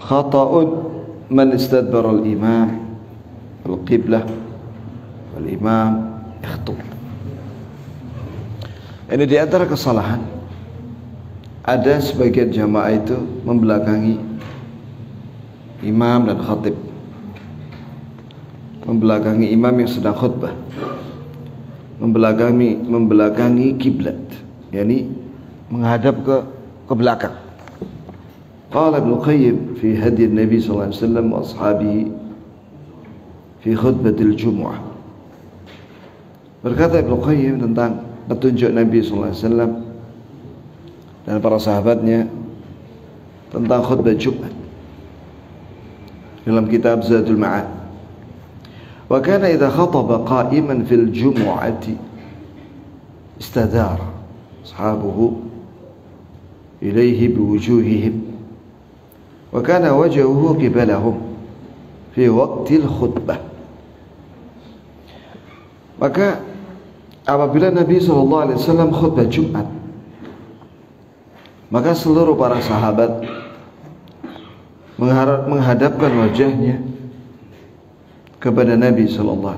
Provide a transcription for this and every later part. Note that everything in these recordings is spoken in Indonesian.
khata'un man istadbara al-imam al-qiblah wal imam yakhtub. Ini di antara kesalahan, ada sebagian jamaah itu membelakangi imam dan khatib, membelakangi imam yang sedang khutbah, membelakangi kiblat, yakni menghadap ke belakang. Qala Ibnu Qayyim fi hadi Nabi sallallahu alaihi wasallam wa ashabihi fi khutbatil Jumu'ah. Berkata Ibnu Qayyim tentang petunjuk Nabi sallallahu alaihi wasallam dan para sahabatnya tentang khutbah Jumat dalam kitab Zadul Ma'ad. Wa kana idza khataba qa'iman fil jumu'ati istadara ashabuhu ilayhi biwujuhihim wa kana wajhuhu qibalahum fi waqtil khutbah. Maka apabila Nabi SAW khutbah Jumat, maka seluruh para sahabat menghadapkan wajahnya kepada Nabi SAW.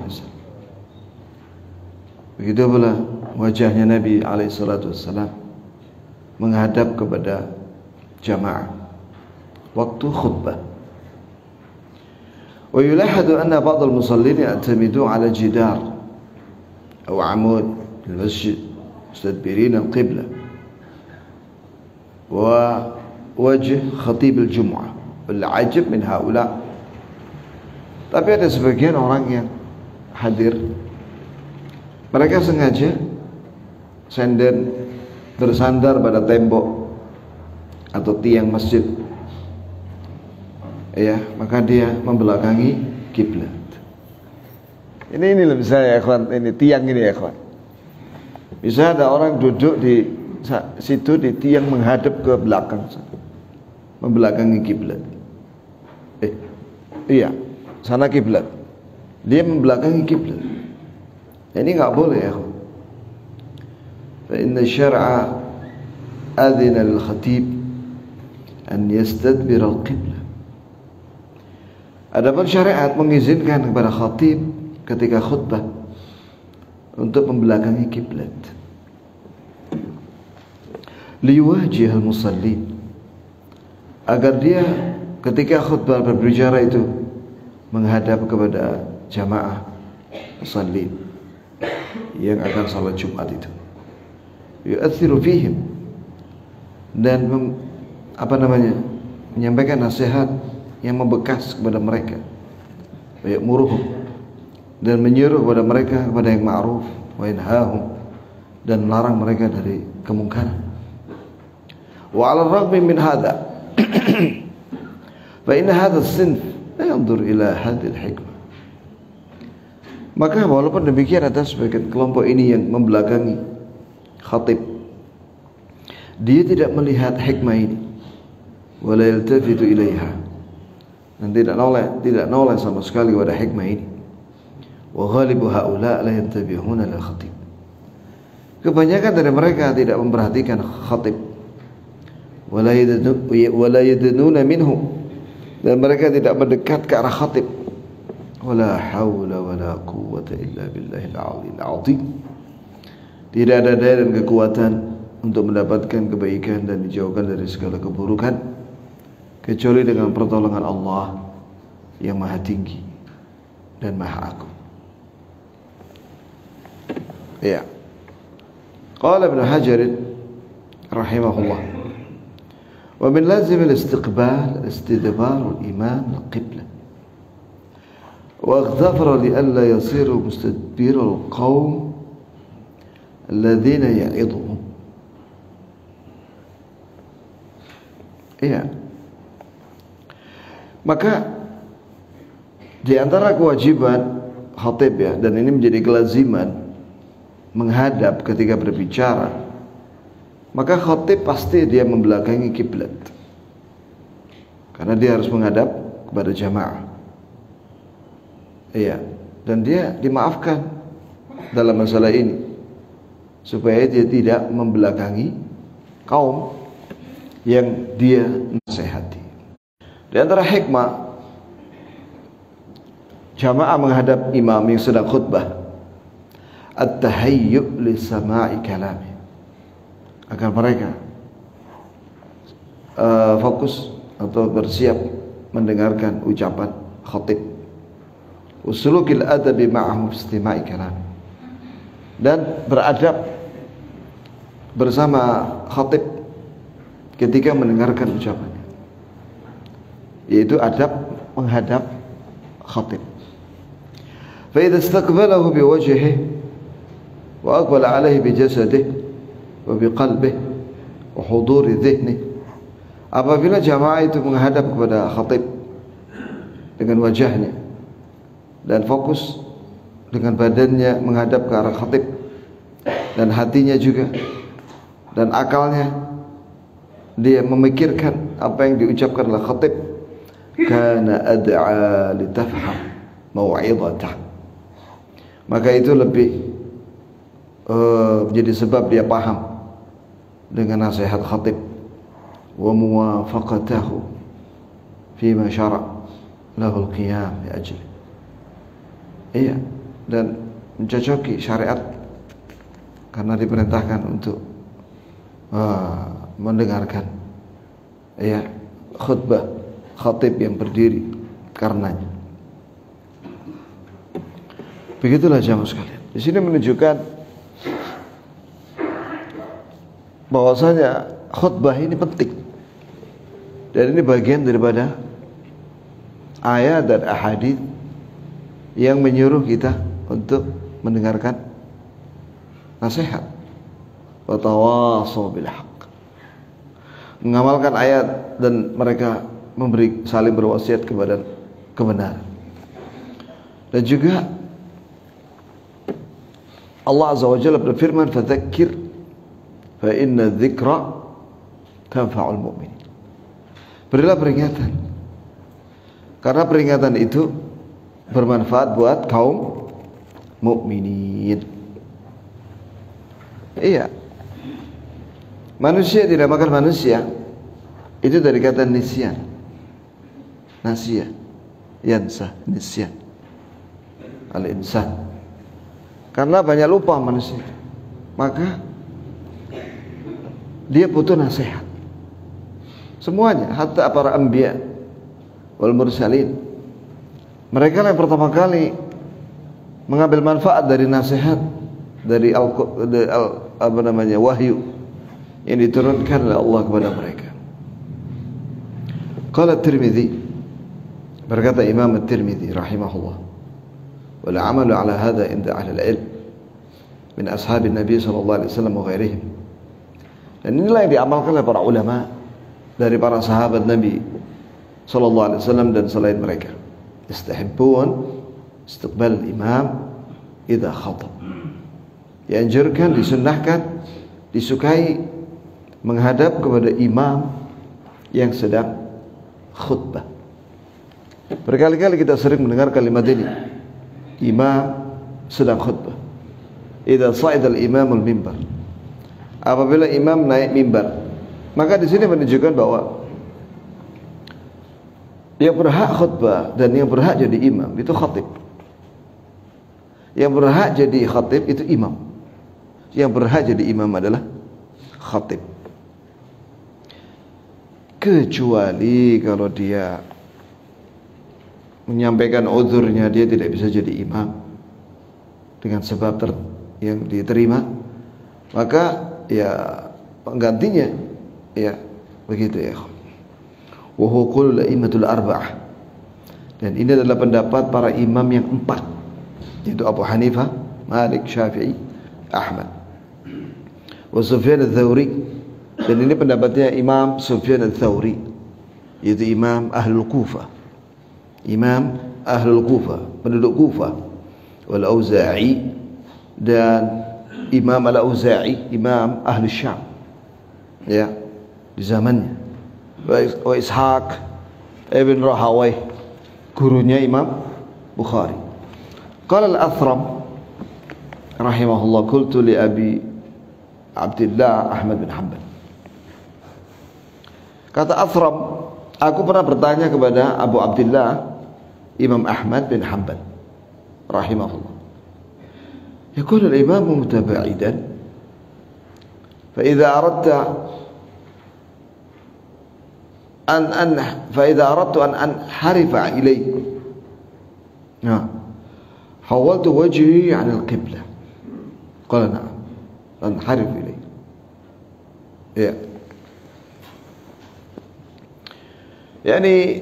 Begitu pula wajahnya Nabi SAW menghadap kepada jamaah waktu khutbah. Wa yulahadu anna ba'd al-musallin ya'tamidu 'ala jidar aw 'amud fil masjid mustadbirin al-qibla wa wajh khatib al-jum'ah. Wal 'ajab min haula. Tapi ada sebagian orang yang hadir, mereka sengaja bersandar pada tembok atau tiang masjid, ya, maka dia membelakangi kiblat. Ini loh misalnya ya kawan, ini tiang ini ya kawan. Bisa ada orang duduk di situ di tiang menghadap ke belakang, membelakangi kiblat. Iya, sana kiblat, dia membelakangi kiblat. Ini nggak boleh ya kawan. Fa inna syar'a adzina lil khatib an yastadbir al-qiblah. Adapun syariat mengizinkan kepada khatib ketika khutbah untuk membelakangi kiblat, liwajih al-musallin, agar dia ketika khutbah berbicara itu menghadap kepada jamaah musallin yang akan salat Jumat itu, yu'athiru fihim, dan menyampaikan nasihat yang membekas kepada mereka, ya'muruhum, dan menyuruh kepada mereka kepada yang ma'ruf, wa yanhahum, dan melarang mereka dari kemungkaran. Wa 'ala ar-raghmi min hadha fa inna hadha as-sinf la yanzur ila hadhihi al-hikmah. Maka walaupun demikian, ada sebagian kelompok ini yang membelakangi khatib, dia tidak melihat hikmah ini, wala yaltafitu ilaiha, dan tidak noleh sama sekali pada hikmah ini. Wa ghalibu haula la yantabihuna lil khatib. Kebanyakan dari mereka tidak memperhatikan khatib, wala yadnuna minhu, dan mereka tidak mendekat ke arah khatib. Wala haula wala quwwata illa billahil aliyil azim. Tidak ada daya dan kekuatan untuk mendapatkan kebaikan dan dijauhkan dari segala keburukan kecuali dengan pertolongan Allah yang Maha Tinggi dan Maha Agung. Ya. Qala Ibnu Hajar rahimahullah, wa min lazim al-istiqbal istidbar al-imam al-qibla wa aghdafara li alla yasiru mustadbir al-qawm alladhina ya'idhum. Iya. Maka di antara kewajiban khatib, ya, dan ini menjadi kelaziman menghadap ketika berbicara, maka khatib pasti dia membelakangi kiblat, karena dia harus menghadap kepada jamaah. Iya, dan dia dimaafkan dalam masalah ini supaya dia tidak membelakangi kaum yang dia nasihati. Di antara hikmah jamaah menghadap imam yang sedang khutbah, at-tahayyu' li sama'i kalami, agar mereka fokus atau bersiap mendengarkan ucapan khatib. Usulukil adabi ma'ahu istima'i kalam, dan beradab bersama khatib ketika mendengarkan ucapannya, yaitu adab menghadap khatib. Fa idza istaqbalahu biwajhihi wa aqbala alayhi bijasadihi wa biqalbihi wa huduri dhihnihi, apabila jamaah itu menghadap kepada khatib dengan wajahnya dan fokus dengan badannya menghadap ke arah khatib, dan hatinya juga dan akalnya dia memikirkan apa yang diucapkan oleh khatib, kana ad'a litafham mau'izatah, maka itu lebih menjadi sebab dia paham dengan nasihat khatib, wa muwafaqatahu fima syara' lahu al-qiyam li ajli, iya, dan mencocoki syariat karena diperintahkan untuk mendengarkan, iya, khutbah khatib yang berdiri karenanya. Begitulah jamaah sekalian. Di sini menunjukkan bahwasanya khutbah ini penting, dan ini bagian daripada ayat dan ahadits yang menyuruh kita untuk mendengarkan nasihat, wa tawasaw bil haqq, mengamalkan ayat dan mereka saling berwasiat kepada kebenaran. Dan juga Allah Azza wa Jalla berfirman, fadzakir fa inna dzikra tanfa'ul mu'minin, berilah peringatan karena peringatan itu bermanfaat buat kaum mukminin. Iya, manusia tidak makan manusia, itu dari kata nisyan, nasiyah, yansa, nisyan, al-insan, karena banyak lupa manusia, maka dia butuh nasihat. Semuanya, hatta para anbiya wal mursalin, mereka yang pertama kali mengambil manfaat dari nasihat, dari wahyu yang diturunkan oleh Allah kepada mereka. Qala Tirmidzi, berkata Imam At-Tirmidzi rahimahullah, wal amalu ala hadha inda ahli al-ilm min ashabin Nabi sallallahu alaihi wasallam wa ghairihim, dan inilah yang diamalkan oleh para ulama dari para sahabat Nabi sallallahu alaihi wasallam dan selain mereka. Istahibbun istiqbal imam idza khatab, dianjurkan, disunnahkan, disukai menghadap kepada imam yang sedang khutbah. Berkali-kali kita sering mendengar kalimat ini, imam sedang khutbah. Idza sa'ida al-imam al-mimbar, apabila imam naik mimbar, maka di sini menunjukkan bahwa yang berhak khutbah dan yang berhak jadi imam itu khatib. Yang berhak jadi khatib itu imam. Yang berhak jadi imam adalah khatib. Kecuali kalau dia menyampaikan uzurnya, dia tidak bisa jadi imam dengan sebab yang diterima, maka ya penggantinya ya begitu ya. Wa huwa qaulul a'immatul arba'ah, dan ini adalah pendapat para imam yang empat, yaitu Abu Hanifah, Malik, Syafi'i, Ahmad, wa Sufyan ats-Tsauri, dan ini pendapatnya Imam Sufyan ats-Tsauri, yaitu imam Ahlul Kufah, imam Ahlul Kufah, penduduk Kufah, wal Auza'i, dan Imam Al-Auza'i, imam Ahlul Syam ya di zamannya, wa Ishaq ibn Rahawai, gurunya Imam Bukhari. Qala Al-Athram rahimahullah, qultu li Abi Abdullah Ahmad bin Hanbal, kata Athram Aku pernah bertanya kepada Abu Abdullah Imam Ahmad bin Hanbal rahimahullah. Yaqulu al-imam mutaba'idan fa idza aradta فإذا أردت أن أنحرف إليه حولت وجهي عن القبلة قال نعم أنحرف إليه ya. Yani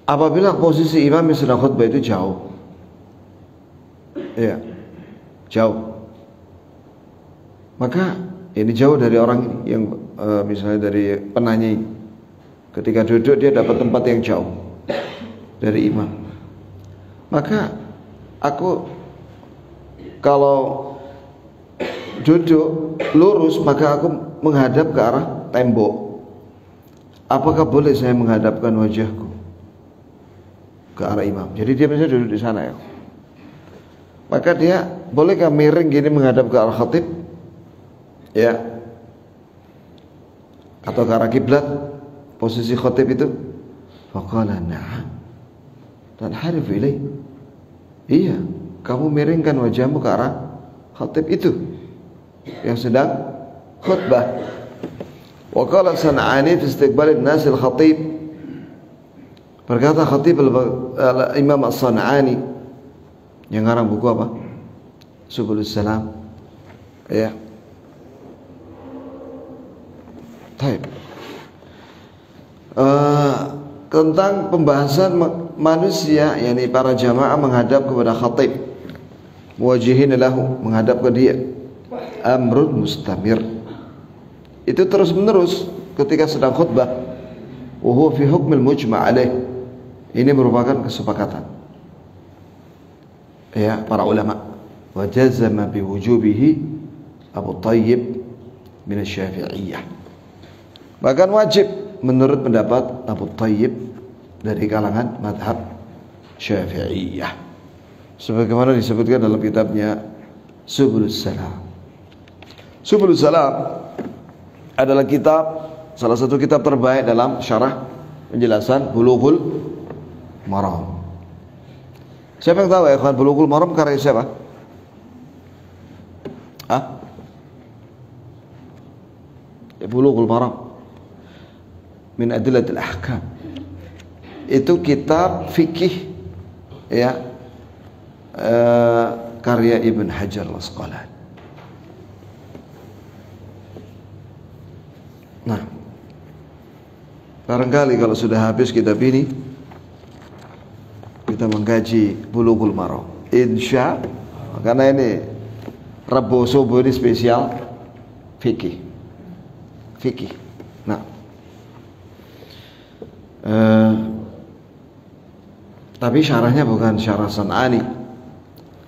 apabila posisi imam yang sedang khutbah itu jauh, ya, jauh, maka ini jauh dari orang yang misalnya dari penanya ini. Ketika duduk dia dapat tempat yang jauh dari imam. Maka aku kalau duduk lurus maka aku menghadap ke arah tembok. Apakah boleh saya menghadapkan wajahku ke arah imam? Jadi dia misalnya duduk di sana ya. Maka dia bolehkah miring gini menghadap ke arah khatib? Ya. Atau ke arah kiblat? Posisi khatib itu, faqala na'am tanharif ilai. Iya, kamu miringkan wajahmu ke arah khatib itu yang sedang khutbah. Wa qala San'ani fi istiqbal an-nas al-khatib. Berkata khatib Imam As-San'ani yang ngarang buku apa? Subulus Salam. Ya. Baik. Tentang pembahasan manusia, yakni para jamaah menghadap kepada khatib, muwajihin lahu, menghadap ke dia, amrun mustamir, itu terus menerus ketika sedang khutbah. Wa huwa fi hukmil mujma' alaih, ini merupakan kesepakatan ya para ulama. Wa jazama bi wujubihi Abu Thayyib min asy-Syafi'iyah, bahkan wajib menurut pendapat Abu Thayyib dari kalangan madhab Syafi'iyah, sebagaimana disebutkan dalam kitabnya Subulus Salam. Subulus Salam adalah kitab, salah satu kitab terbaik dalam syarah penjelasan Bulughul Maram. Siapa yang tahu ya ikhwan, Bulughul Maram karya siapa? Bulughul Maram min adillatil ahkam, itu kitab fikih ya, karya Ibn Hajar Al-Asqalani. Nah, barangkali kalau sudah habis kitab ini kita mengkaji Bulughul Maram, insya, karena ini Rabu subuh ini spesial fikih. Nah, tapi syarahnya bukan syarah San'ani,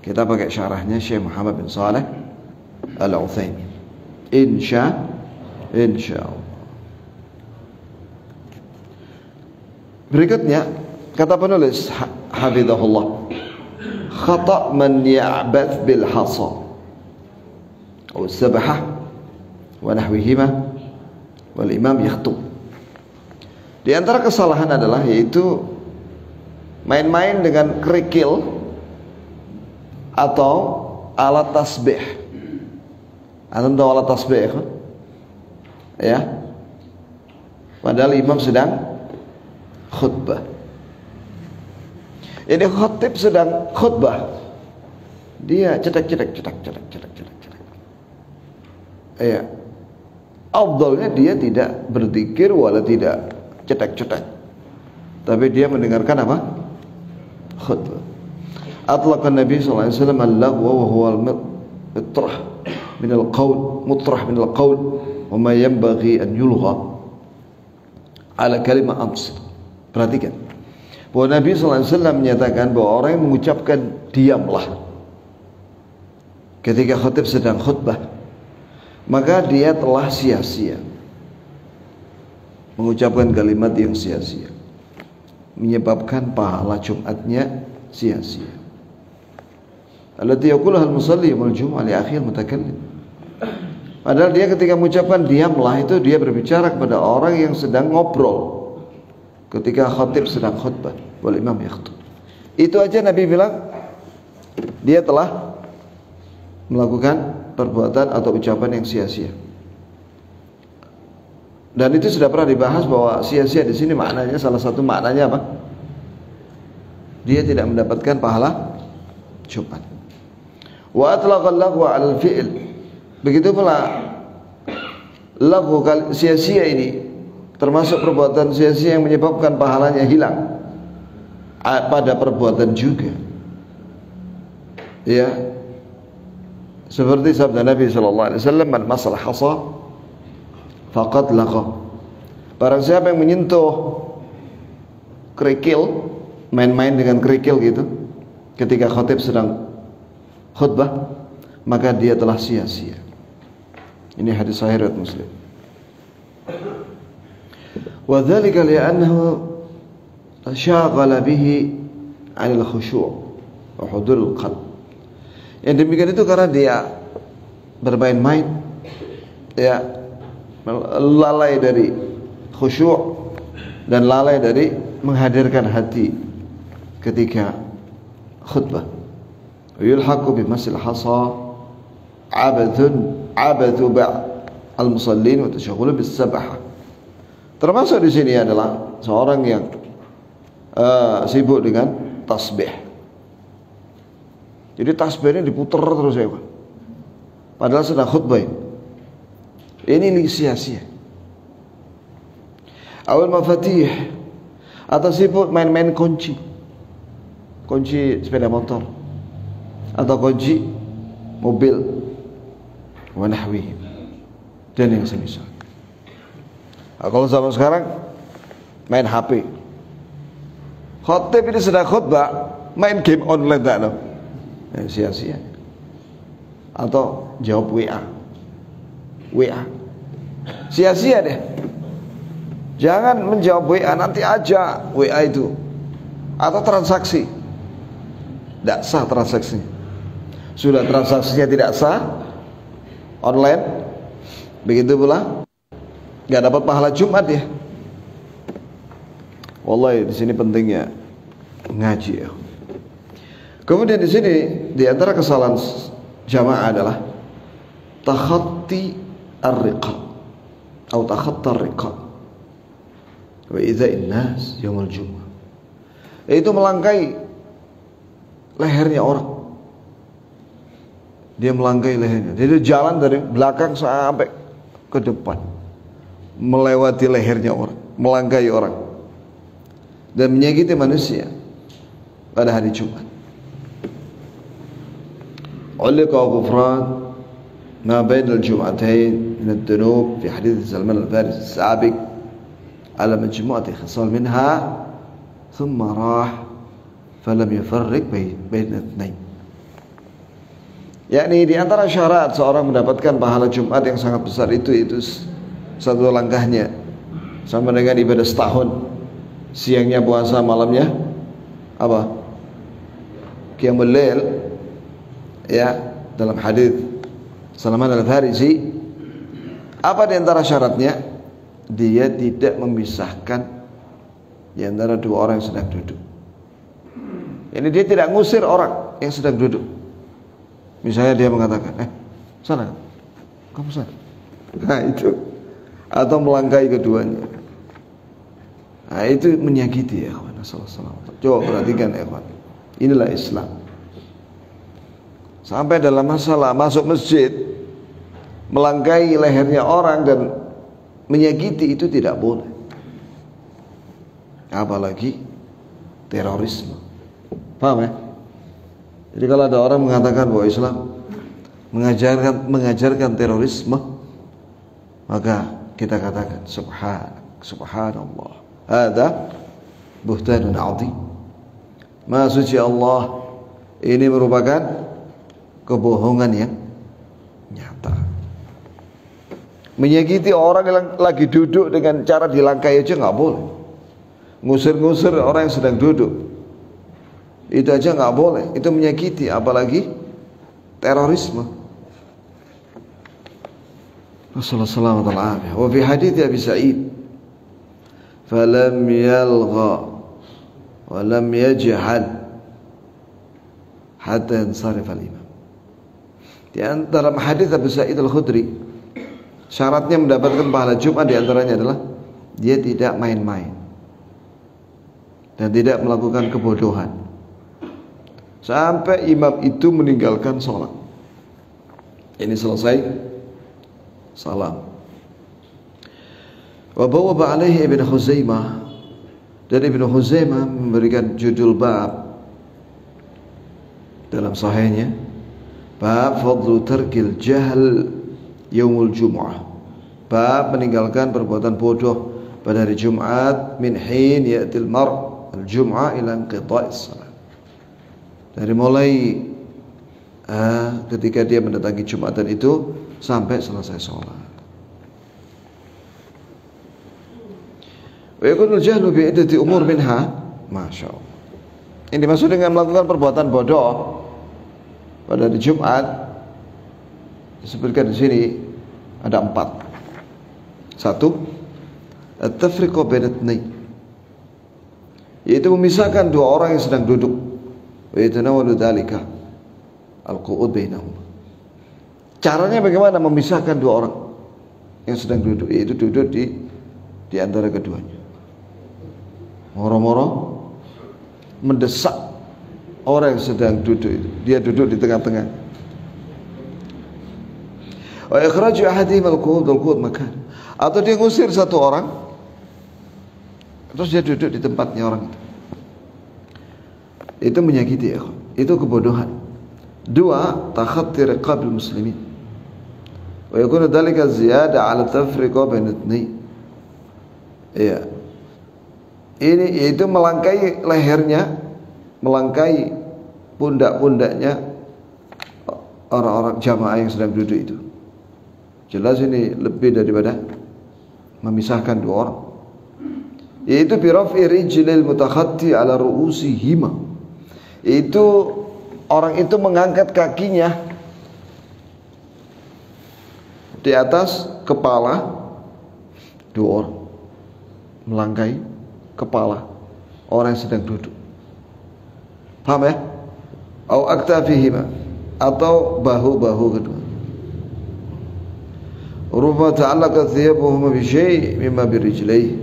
kita pakai syarahnya Syekh Muhammad bin Saleh Al-Utsaimin. Insya Allah. Berikutnya kata penulis hafizahullah, khata' man ya'bath bil hasa atau sabahah wa nahwihima wal imam yakhtub. Di antara kesalahan adalah yaitu main-main dengan kerikil atau alat tasbih. Antum tahu alat tasbih kan? Ya. Padahal imam sedang khutbah. Ini khatib sedang khutbah. Dia cetak. Ya. Afdalnya dia tidak berzikir wala tidak cetak. Tapi dia mendengarkan apa? Khutbah. Atlaqan Nabi sallallahu alaihi wasallam al-laghwa wa huwa al-mutrah min al-qawl wa ma yanbaghi an yulgha ala kalimah amsir. Perhatikan bahwa Nabi sallallahu alaihi wasallam menyatakan bahwa orang yang mengucapkan diamlah ketika khatib sedang khutbah, maka dia telah sia-sia mengucapkan kalimat yang sia-sia, menyebabkan pahala Jumatnya sia-sia. Allati yaquluha al-musalli yawmal jumu'ah li akhi al-mutakallim. Padahal dia ketika mengucapkan diamlah itu dia berbicara kepada orang yang sedang ngobrol. ketika khatib sedang khutbah wal imam yakhutub. Itu aja Nabi bilang dia telah melakukan perbuatan atau ucapan yang sia-sia. Dan itu sudah pernah dibahas bahwa sia-sia di sini maknanya, salah satu maknanya apa? Dia tidak mendapatkan pahala Jumat. Wa atlaqal lagwa 'alal fi'l. Begitu pula lagu sia-sia ini termasuk perbuatan sia-sia yang menyebabkan pahalanya hilang pada perbuatan juga. Ya. Seperti sabda Nabi sallallahu alaihi wasallam, "Man masal hasa faqad laqa." Barang siapa yang menyentuh kerikil, main-main dengan kerikil gitu ketika khatib sedang khutbah, maka dia telah sia-sia. Ini hadis sahih riwayat Muslim. Wa dzalika li'annahu tashaghala bihi 'anil khusyu' wa huduril qalb. Yang demikian itu karena dia bermain-main, ya, lalai dari khusyuk dan lalai dari menghadirkan hati ketika khutbah. Yulhaqu bimasil hasa abadhu al-musallin wa tashaghulu bis-sabah. Termasuk di sini adalah seorang yang sibuk dengan tasbih. Jadi tasbihnya diputer terus ya, padahal sedang khutbah. Ini sia-sia. Awal mafatih, atau sibuk main-main kunci sepeda motor atau kunci mobil, wa nahwihi, dan yang semisal. Kalau zaman sekarang main HP. Khatib ini sedang khutbah main game online tak no? Sia-sia. Atau jawab WA. Sia-sia deh. Jangan menjawab WA, nanti aja WA itu. Atau transaksi. Tidak sah transaksinya. Sudah transaksinya tidak sah, online, begitu pula nggak dapat pahala Jumat ya. Wallahi di sini pentingnya ngaji ya. Kemudian di sini di antara kesalahan jamaah adalah takhatti ar-riqab atau takhatta ar-riqab wa idza'in nas yaumul jumu'ah. Itu melangkai lehernya orang. Dia melangkai lehernya. Dia jalan dari belakang sampai ke depan, melewati lehernya orang, melangkai orang, dan menyakiti manusia pada hari Jumat. Ulika ghufran ma bain al-jum'atayn min ad-dunub fi hadits Salman al-Farisi as-sabiq ala majmu'ati khisal minha thumma rah falam yufarriq bain ithnain. Yakni di antara syarat seorang mendapatkan pahala Jumat yang sangat besar itu satu langkahnya sama dengan ibadah setahun. Siangnya puasa, malamnya apa? Qiyamul Lail. Ya, dalam hadis Salman al-Farisi, apa di antara syaratnya? Dia tidak memisahkan di antara dua orang yang sedang duduk. Ini dia tidak ngusir orang yang sedang duduk. Misalnya dia mengatakan, sana, kamu sana. Nah itu, atau melangkai keduanya. Nah itu menyakiti ya kawan. Coba perhatikan ya kawan. Inilah Islam. Sampai dalam masalah masuk masjid, melangkai lehernya orang dan menyakiti itu tidak boleh. Apalagi terorisme. Paham ya? Jadi kalau ada orang mengatakan bahwa Islam mengajarkan terorisme, maka kita katakan subhanallah. Ada buhtanun 'adzim. Maha suci Allah, ini merupakan kebohongan yang nyata. Menyakiti orang yang lagi duduk dengan cara dilangkai aja nggak boleh. Ngusir-ngusir orang yang sedang duduk, itu aja nggak boleh. Itu menyakiti, apalagi terorisme. Rasulullah sallallahu alaihi wasallam. Wa fi hadits Abi Sa'id falam yalgha wa lam yajhal hatta yansarif al-imam. Di antara hadis Abu Sa'id Al-Khudri, syaratnya mendapatkan pahala Jumat di antaranya adalah dia tidak main-main dan tidak melakukan kebodohan sampai imam itu meninggalkan sholat. Ini selesai salam. Wa bawaba alaihi Ibn Khuzaimah, dan Ibn Khuzaimah memberikan judul bab dalam sahihnya, bab fadlu tarkil jahl yaumul jumu'ah, bab meninggalkan perbuatan bodoh pada hari Jumat, min hin ya'til mar' al-jum'ah ila inqita'is salat, dari mulai ketika dia mendatangi Jumatan itu sampai selesai sholat. Wa yakunul jahlu bi iddati umur minha, masyaallah. Ini dimaksud dengan melakukan perbuatan bodoh pada hari Jumat disebutkan di sini ada 4. 1, at-tafriqu baina itsnain, yaitu memisahkan dua orang yang sedang duduk. Wa yatanawwalu dzalika al-qu'ud bainahum. Caranya bagaimana memisahkan dua orang yang sedang duduk, yaitu duduk di antara keduanya. Moro-moro mendesak orang yang sedang duduk itu, dia duduk di tengah-tengah. Wa ikhraju ahadihim al-qu'ud makan, atau dia ngusir satu orang terus dia duduk di tempatnya orang itu. Itu menyakiti, itu kebodohan. 2, takhatti riqabil muslimin, wa yakunu dzalika ziyada 'ala tafriqa baina itsnain. Ya. Ini yaitu melangkai lehernya, melangkai pundak-pundaknya orang-orang jamaah yang sedang duduk itu. Jelas ini lebih daripada memisahkan dua orang. Yaitu bi raf'i rijlil mutakhatti 'ala ru'usihima. Itu orang itu mengangkat kakinya di atas kepala dua orang, melangkai kepala orang yang sedang duduk. Paham ya? Au aktafihima, atau bahu-bahu kedua. Ruba ta'allaqa thiyabuhuma bi syai' mimma bi rijlaihi.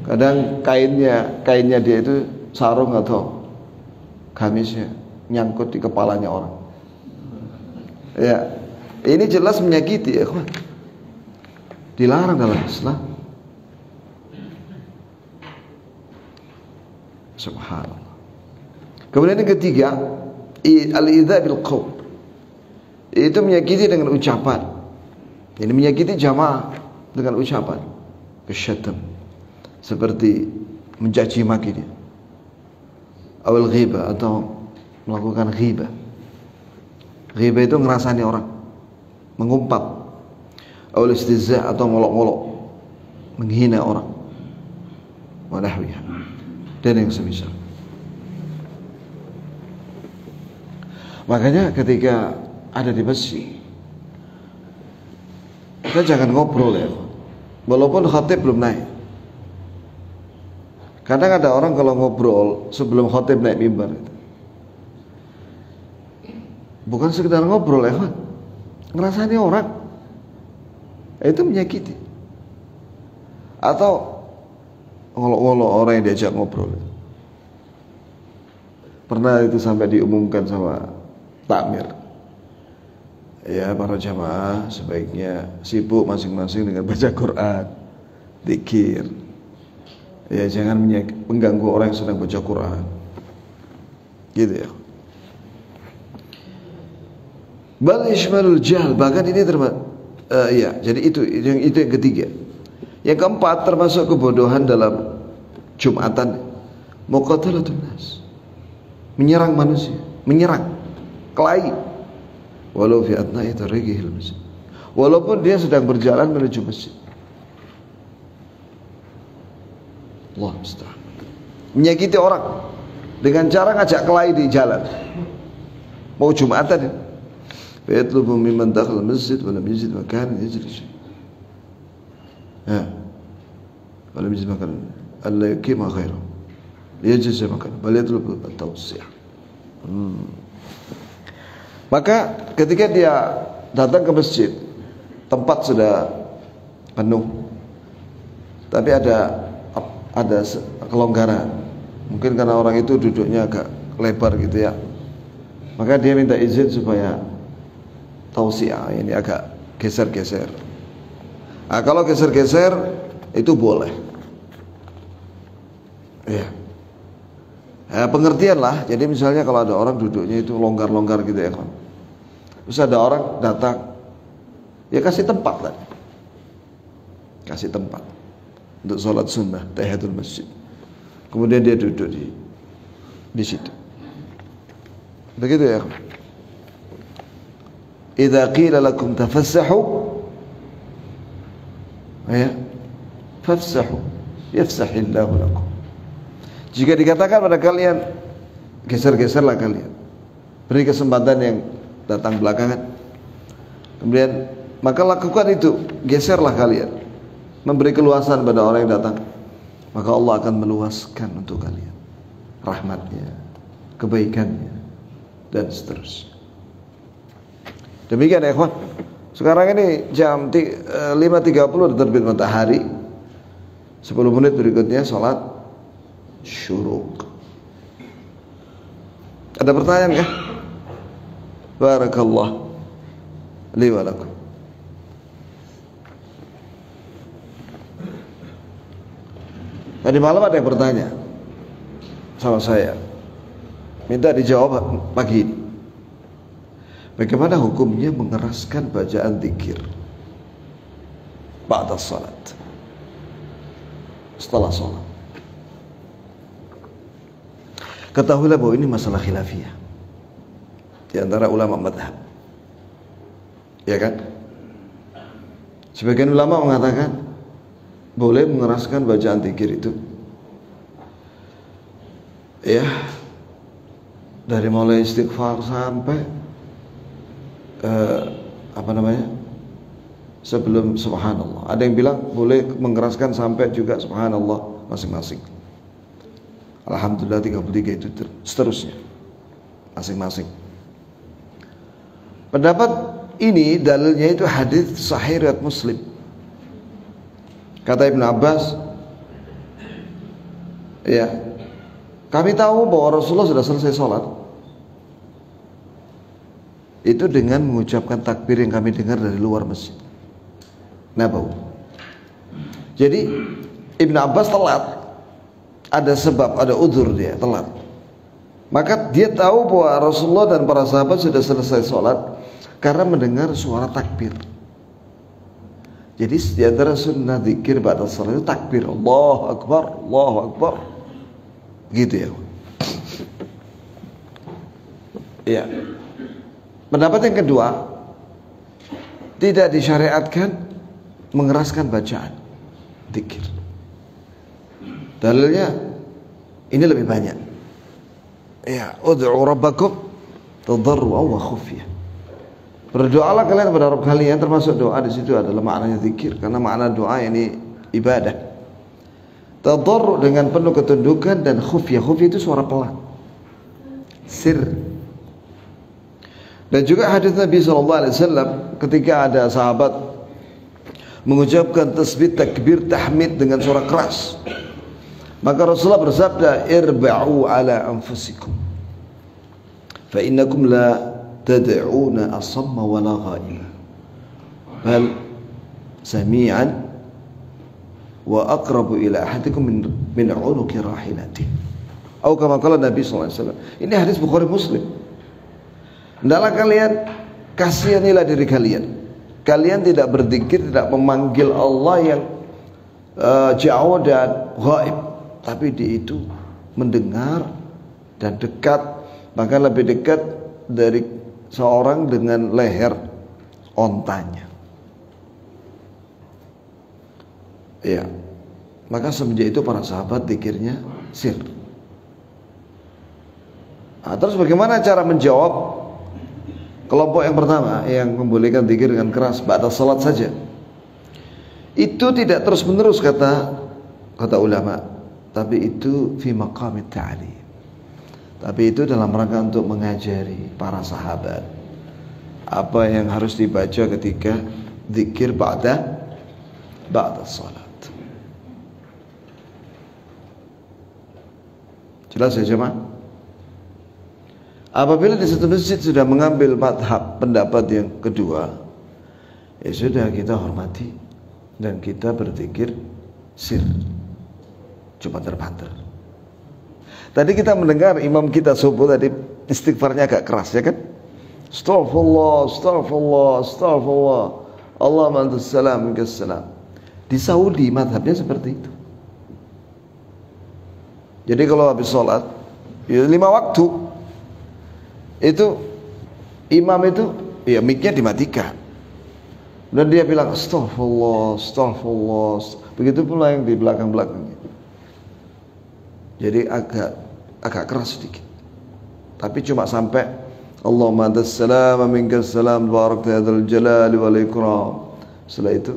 Kadang kainnya dia itu sarung atau gamisnya nyangkut di kepalanya orang. Ya, ini jelas menyakiti, ya kawan. Dilarang dalam Islam. Subhanallah. Kemudian yang ketiga, al-idza bil qaul. Itu menyakiti dengan ucapan. Ini menyakiti jamaah dengan ucapan. Kesyatam, seperti mencaci maki dia. Awal ghibah, atau melakukan ghibah. Ghibah itu ngerasani orang, mengumpat. Awal istizah, atau ngolok-ngolok, menghina orang. Wa nahwiha, dan yang semisal. Makanya ketika ada di masjid, kita jangan ngobrol, ya, walaupun khatib belum naik. Kadang ada orang kalau ngobrol sebelum khatib naik mimbar, bukan sekedar ngobrol, ya kan, ngerasani orang, itu menyakiti. Atau ngolok-ngolok orang yang diajak ngobrol. Pernah itu sampai diumumkan sama takmir, ya, para jamaah sebaiknya sibuk masing-masing dengan baca Quran, zikir, ya, jangan mengganggu orang yang sedang baca Quran, gitu ya. Bal ishmalul jahl, bahkan ini ya, jadi itu yang ketiga. Yang keempat, termasuk kebodohan dalam Jumatan, muqatalatun nas, menyerang manusia, menyerang, kelahi, walau fi atna'i tariqihil masjid, walaupun dia sedang berjalan menuju masjid. Allah musta'an. Menyakiti orang dengan cara ngajak kelahi di jalan, mau Jumatan, fa yatlubu mimman dakhala masjid wa lam yajid makanan yajlis. ولم يجد مكان ألا يقيم غيره ليجلس مكان بل يطلب التوسيع. Maka ketika dia datang ke masjid, tempat sudah penuh, tapi ada kelonggaran, mungkin karena orang itu duduknya agak lebar gitu ya, maka dia minta izin supaya tausiah, ini agak geser-geser. Nah, kalau geser-geser itu boleh, ya. Pengertian lah. Jadi misalnya kalau ada orang duduknya itu longgar-longgar gitu ya kan, terus ada orang datang, ya kasih tempat kan, kasih tempat untuk sholat sunnah tahiyatul masjid, kemudian dia duduk di situ, begitu ya. Idza qila lakum tafassahu, ya, fafsahu yafsahillahu lakum. Jika dikatakan pada kalian geser-geserlah kalian, beri kesempatan yang datang belakangan, kemudian maka lakukan itu, geserlah kalian, memberi keluasan pada orang yang datang, maka Allah akan meluaskan untuk kalian rahmatnya, kebaikannya, dan seterusnya. Demikian ya ikhwan. Sekarang ini jam 5.30 terbit matahari. 10 menit berikutnya sholat syuruk. Ada pertanyaan kah? Barakallah li wa lakum. Tadi malam ada yang bertanya sama saya, minta dijawab pagi ini. Bagaimana hukumnya mengeraskan bacaan zikir ba'da salat, setelah salat? Ketahuilah bahwa ini masalah khilafiyah di antara ulama madhab, ya kan? Sebagian ulama mengatakan boleh mengeraskan bacaan zikir itu, ya, dari mulai istighfar sampai sebelum subhanallah. Ada yang bilang boleh mengeraskan sampai juga subhanallah masing-masing. Alhamdulillah 33 itu seterusnya masing-masing. Pendapat ini dalilnya itu hadis sahih riwayat Muslim. Kata Ibn Abbas, ya, kami tahu bahwa Rasulullah sudah selesai sholat itu dengan mengucapkan takbir yang kami dengar dari luar masjid Nabawi. Jadi Ibn Abbas telat, ada sebab, ada udzur, dia telat. Maka dia tahu bahwa Rasulullah dan para sahabat sudah selesai sholat karena mendengar suara takbir. Jadi di antara sunnah zikir ba'da salat itu takbir, Allahu Akbar, Allahu Akbar, gitu ya. Iya. Pendapat yang kedua, tidak disyariatkan mengeraskan bacaan zikir. Dalilnya ini lebih banyak. Ya, ud'u rabbakum tadarruan wa khufyah. Berdoalah kalian kepada Rabb kalian, termasuk doa di situ adalah maknanya zikir, karena makna doa ini ibadah. Tadarru dengan penuh ketundukan, dan khufyah. Khufyah itu suara pelan, sir. Dan juga hadis Nabi SAW ketika ada sahabat mengucapkan tasbih, takbir, tahmid dengan suara keras, maka Rasulullah bersabda, irba'u ala anfusikum fa innakum la tad'una asamma wa la gha'iba bal sami'an wa aqrabu ila ahadikum min unuqi rahilati, atau kama qala Nabi SAW. Ini hadis Bukhari Muslim. Hendaklah kalian kasihanilah diri kalian. Kalian tidak berzikir, tidak memanggil Allah yang jauh dan ghaib, tapi dia itu mendengar dan dekat, bahkan lebih dekat dari seorang dengan leher ontanya. Ya, maka semenjak itu para sahabat zikirnya sir. Nah, terus bagaimana cara menjawab kelompok yang pertama yang membolehkan zikir dengan keras ba'da salat saja? Itu tidak terus menerus, kata kata ulama, tapi itu fi maqamit ta'lim. Tapi itu dalam rangka untuk mengajari para sahabat apa yang harus dibaca ketika zikir ba'da salat. Jelas ya jemaah? Apabila di satu masjid sudah mengambil madhab pendapat yang kedua, ya sudah, kita hormati dan kita berzikir sir, cuma terbanter. Tadi kita mendengar imam kita subuh tadi istighfarnya agak keras, ya kan? Astaghfirullah, astaghfirullah, astaghfirullah, Allahumma antas salam minkas salam. Di Saudi madhabnya seperti itu. Jadi kalau habis sholat, ya 5 waktu, itu imam itu ya mic-nya dimatikan. Dan dia bilang astaghfirullah, astaghfirullah. Begitu pula yang di belakang-belakangnya. Jadi agak keras sedikit. Tapi cuma sampai Allahumma antas salam minkas salam barakta dzal jalali wal ikram. Setelah itu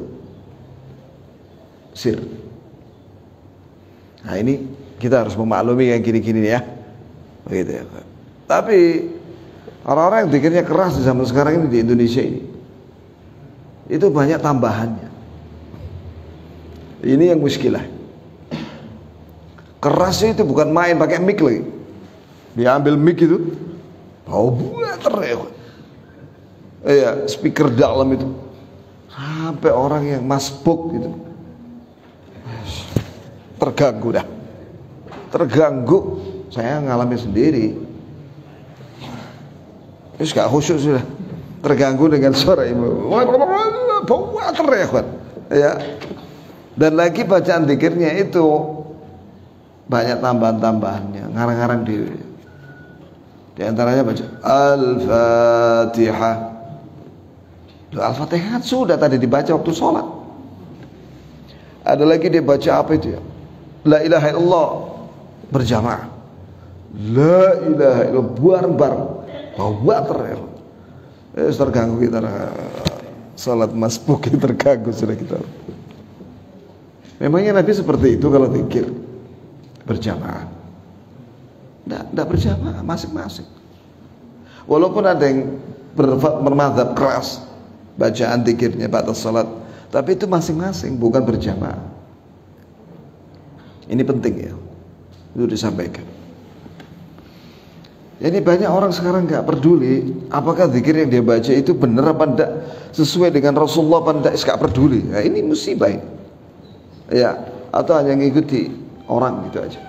sir. Nah, ini kita harus memaklumi yang gini-gini ya. Begitu ya. Tapi orang-orang yang pikirnya keras di zaman sekarang ini di Indonesia ini, itu banyak tambahannya. Ini yang muskilah. Kerasnya itu bukan main pakai mic lagi. Dia ambil mic itu, bau buat teriak. Iya, speaker dalam itu. Sampai orang yang masbuk gitu terganggu dah. Terganggu. Saya ngalami sendiri. Terus gak khusyuk sudah. Terganggu dengan suara imam. Bau teriak. Ya. Dan lagi bacaan zikirnya itu banyak tambahan-tambahannya, ngarang-ngarang diri. Di antaranya baca Al-Fatihah. Al-Fatihah sudah tadi dibaca waktu sholat. Ada lagi dia baca apa itu ya? La ilaha illallah berjamaah. La ilaha illallah bareng-bareng. Bawa teriak. Terganggu kita. Sholat masbuk terganggu sudah kita. Memangnya Nabi seperti itu kalau zikir berjamaah? Tidak berjamaah, masing-masing. Walaupun ada yang bermadzhab keras bacaan zikirnya pada salat, tapi itu masing-masing, bukan berjamaah. Ini penting ya, itu disampaikan. Jadi banyak orang sekarang nggak peduli apakah zikir yang dia baca itu benar apa enggak, sesuai dengan Rasulullah apa enggak, nggak peduli. Nah, ini musibah ini. Ya, atau hanya ngikuti orang gitu aja.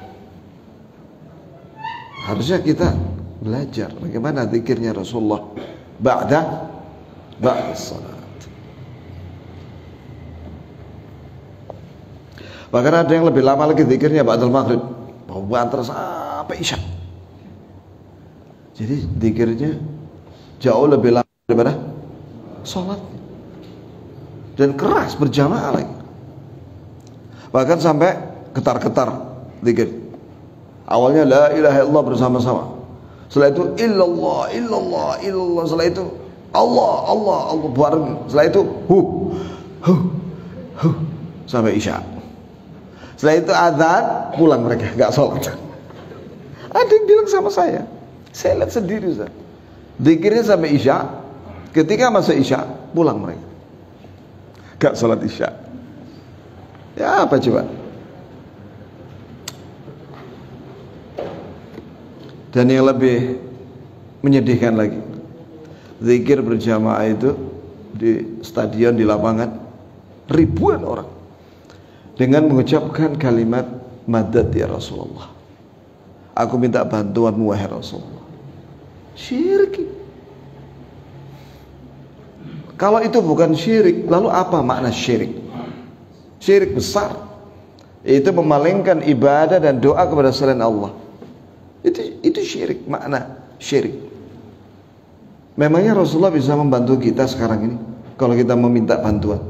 Harusnya kita belajar bagaimana zikirnya Rasulullah ba'da salat. Bahkan ada yang lebih lama lagi zikirnya ba'dal maghrib, bawa antar sampai isya. Jadi zikirnya jauh lebih lama daripada salat. Dan keras berjamaah lagi. Bahkan sampai getar-getar zikir. Awalnya la ilaha illallah bersama-sama. Setelah itu illallah, illallah, illallah. Setelah itu Allah, Allah, Allah bareng. Setelah itu hu sampai isya. Setelah itu azan, pulang mereka, enggak sholat. Ada yang bilang sama saya lihat sendiri Ustaz. Zikirnya sampai isya. Ketika masuk isya, pulang mereka. Enggak sholat isya. Ya apa coba? Dan yang lebih menyedihkan lagi, zikir berjamaah itu di stadion, di lapangan, ribuan orang dengan mengucapkan kalimat madad ya Rasulullah, aku minta bantuanmu wahai Rasulullah. Syirik. Kalau itu bukan syirik, lalu apa makna syirik? Syirik besar, itu memalingkan ibadah dan doa kepada selain Allah. Itu syirik, makna syirik. Memangnya Rasulullah bisa membantu kita sekarang ini kalau kita meminta bantuan?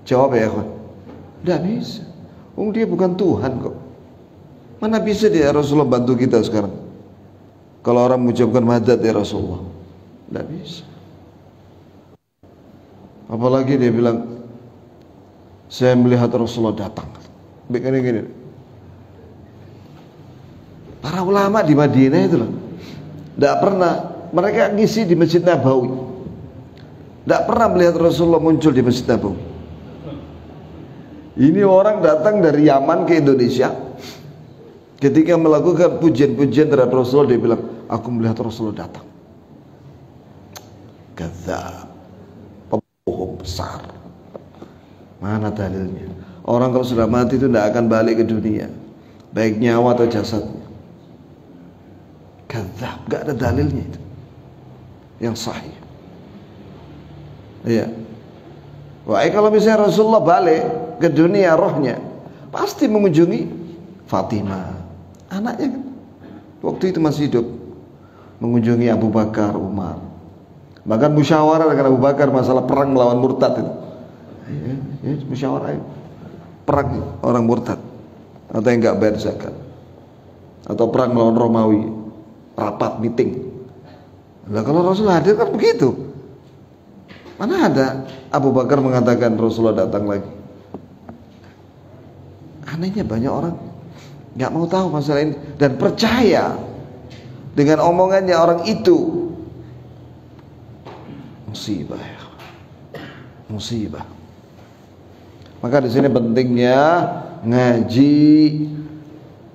Jawab ya kawan, tidak bisa. Dia bukan Tuhan kok. Mana bisa dia Rasulullah bantu kita sekarang? Kalau orang mengucapkan madad ya Rasulullah, tidak bisa. Apalagi dia bilang, saya melihat Rasulullah datang. Begini. Para ulama di Madinah itu loh, tidak pernah mereka ngisi di Masjid Nabawi. Tidak pernah melihat Rasulullah muncul di Masjid Nabawi. Ini orang datang dari Yaman ke Indonesia. Ketika melakukan pujian-pujian terhadap Rasulullah, dia bilang, aku melihat Rasulullah datang. Kadzab, pembohong besar. Mana dalilnya? Orang kalau sudah mati itu tidak akan balik ke dunia, baik nyawa atau jasadnya. Kadzab, gak ada dalilnya itu yang sahih. Iya. Wah, kalau misalnya Rasulullah balik ke dunia rohnya, pasti mengunjungi Fatimah, anaknya kan. Waktu itu masih hidup, mengunjungi Abu Bakar, Umar. Bahkan musyawarah dengan Abu Bakar masalah perang melawan murtad itu. Ya, musyawarah itu. Perang orang murtad atau yang enggak bayar zakat, atau perang melawan Romawi, rapat meeting. Nah, kalau Rasul hadir kan begitu. Mana ada Abu Bakar mengatakan Rasulullah datang lagi. Anehnya banyak orang nggak mau tahu masalah ini dan percaya dengan omongannya orang itu. Musibah ya. Musibah. Maka di sini pentingnya ngaji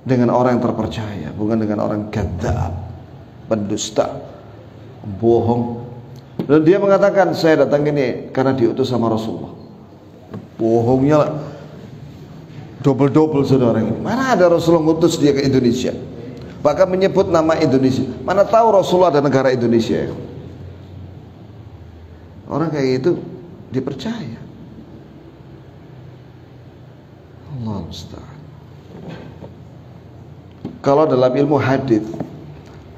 dengan orang yang terpercaya, bukan dengan orang kadzab, pendusta, bohong. Dan dia mengatakan, saya datang ini karena diutus sama Rasulullah. Bohongnya lah double saudara ini. Mana ada Rasulullah ngutus dia ke Indonesia, bahkan menyebut nama Indonesia. Mana tahu Rasulullah ada negara Indonesia ya? Orang kayak itu dipercaya. Allah musta'an. Kalau dalam ilmu hadis,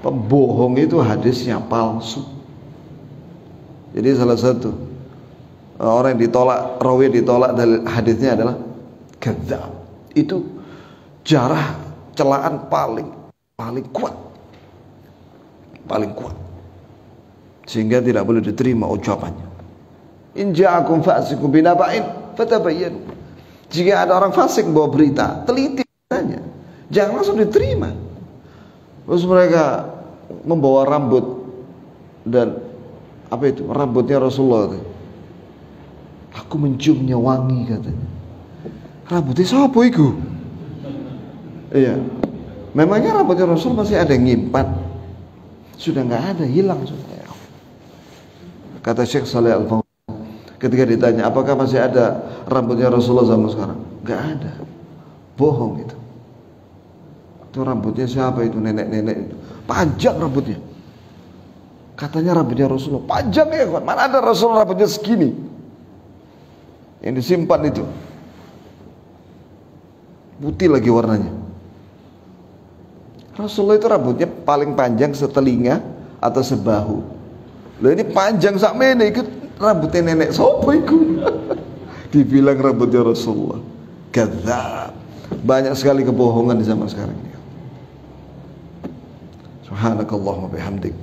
pembohong itu hadisnya palsu. Jadi salah satu orang yang ditolak, rawi ditolak dari hadisnya adalah kadzab. Itu jarah celaan paling kuat, sehingga tidak boleh diterima ucapannya. In ja'akum fasiqun binaba'in fatabayyanu. Jika ada orang fasik bawa berita, teliti beritanya, jangan langsung diterima. Terus mereka membawa rambut dan apa itu? Rambutnya Rasulullah. Aku menciumnya wangi katanya. Rambutnya siapa itu? Iya. Memangnya rambutnya Rasul masih ada yang nyimpan? Sudah nggak ada, hilang sudah. Kata Syekh Saleh Al-Fauzan ketika ditanya apakah masih ada rambutnya Rasulullah zaman sekarang, nggak ada. Bohong itu. Itu rambutnya siapa itu? Nenek-nenek itu. Panjang rambutnya. Katanya rambutnya Rasulullah panjang ya kawan. Mana ada Rasulullah rambutnya segini yang disimpan itu, putih lagi warnanya. Rasulullah itu rambutnya paling panjang setelinga atau sebahu. Loh ini panjang sampai ini ikut rambutnya nenek sopo itu. Dibilang rambutnya Rasulullah. Kadzab. Banyak sekali kebohongan di zaman sekarang ini. Subhanakallahumma bihamdik,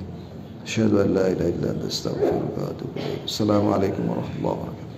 asyhadu an la ilaha illa anta, astaghfiruka wa atubu ilaik. Assalamualaikum warahmatullahi wabarakatuh.